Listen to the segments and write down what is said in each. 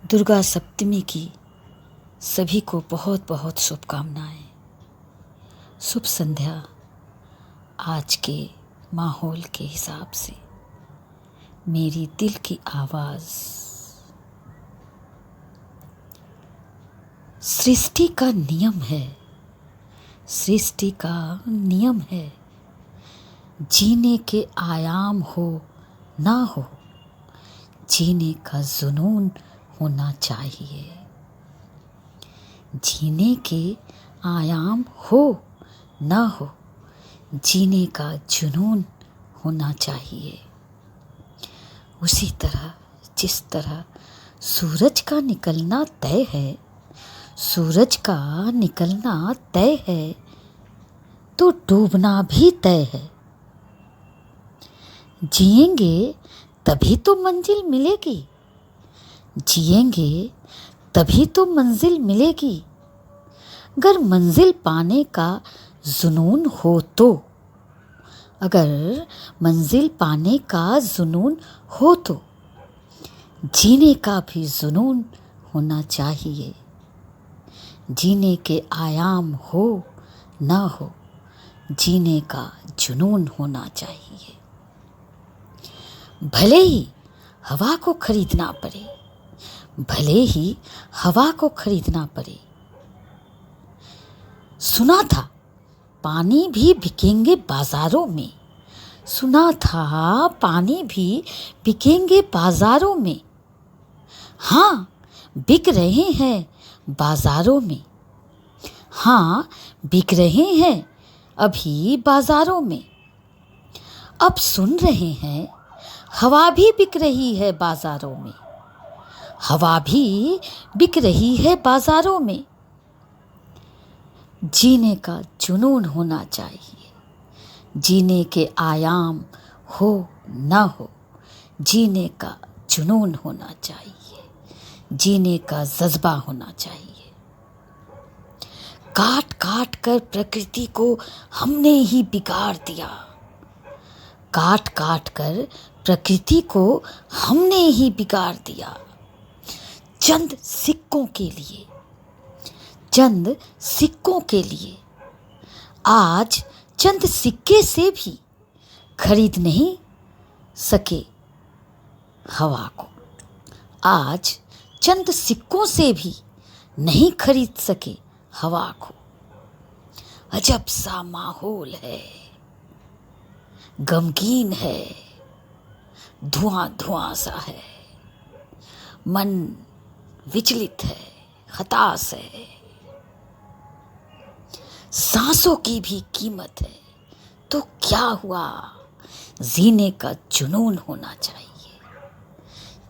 दुर्गा सप्तमी की सभी को बहुत बहुत शुभकामनाएं। शुभ संध्या। आज के माहौल के हिसाब से मेरी दिल की आवाज़ सृष्टि का नियम है, सृष्टि का नियम है। जीने के आयाम हो ना हो, जीने का जुनून होना चाहिए। जीने के आयाम हो ना हो, जीने का जुनून होना चाहिए। उसी तरह जिस तरह सूरज का निकलना तय है, सूरज का निकलना तय है, तो डूबना भी तय है। जिएंगे तभी तो मंजिल मिलेगी, जिएंगे तभी तो मंजिल मिलेगी। अगर मंजिल पाने का जुनून हो तो, अगर मंजिल पाने का जुनून हो तो जीने का भी जुनून होना चाहिए। जीने के आयाम हो ना हो, जीने का जुनून होना चाहिए। भले ही हवा को खरीदना पड़े, भले ही हवा को खरीदना पड़े। सुना था पानी भी बिकेंगे बाजारों में, सुना था पानी भी बिकेंगे बाजारों में। हाँ, बिक रहे हैं बाजारों में, हाँ बिक रहे हैं अभी बाजारों में। अब सुन रहे हैं हवा भी बिक रही है बाजारों में, हवा भी बिक रही है बाजारों में। जीने का जुनून होना चाहिए, जीने के आयाम हो ना हो, जीने का जुनून होना चाहिए, जीने का जज्बा होना चाहिए। काट काट कर प्रकृति को हमने ही बिगाड़ दिया, काट काट कर प्रकृति को हमने ही बिगाड़ दिया। चंद सिक्कों के लिए, चंद सिक्कों के लिए। आज चंद सिक्के से भी खरीद नहीं सके हवा को, आज चंद सिक्कों से भी नहीं खरीद सके हवा को। अजब सा माहौल है, गमगीन है, धुआं धुआं सा है, मन विचलित है, हताश है। सांसों की भी कीमत है, तो क्या हुआ, जीने का जुनून होना चाहिए।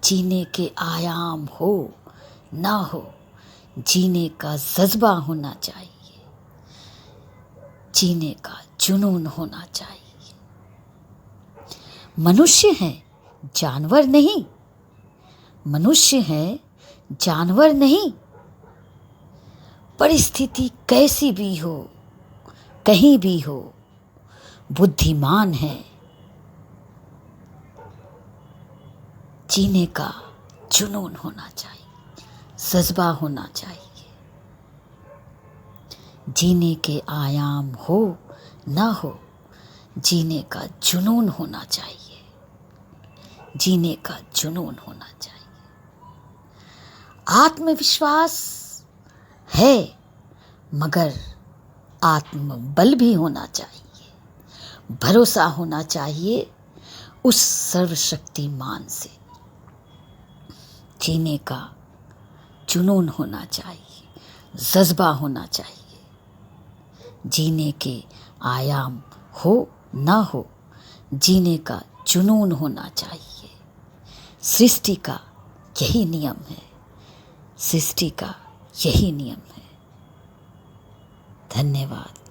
जीने के आयाम हो ना हो, जीने का जज्बा होना चाहिए, जीने का जुनून होना चाहिए। मनुष्य है जानवर नहीं, मनुष्य है जानवर नहीं। परिस्थिति कैसी भी हो, कहीं भी हो, बुद्धिमान है। जीने का जुनून होना चाहिए, जज्बा होना चाहिए। जीने के आयाम हो ना हो, जीने का जुनून होना चाहिए, जीने का जुनून होना चाहिए। आत्मविश्वास है, मगर आत्मबल भी होना चाहिए। भरोसा होना चाहिए उस सर्वशक्तिमान से। जीने का जुनून होना चाहिए, जज्बा होना चाहिए। जीने के आयाम हो ना हो, जीने का जुनून होना चाहिए। सृष्टि का यही नियम है, सृष्टि का यही नियम है। धन्यवाद।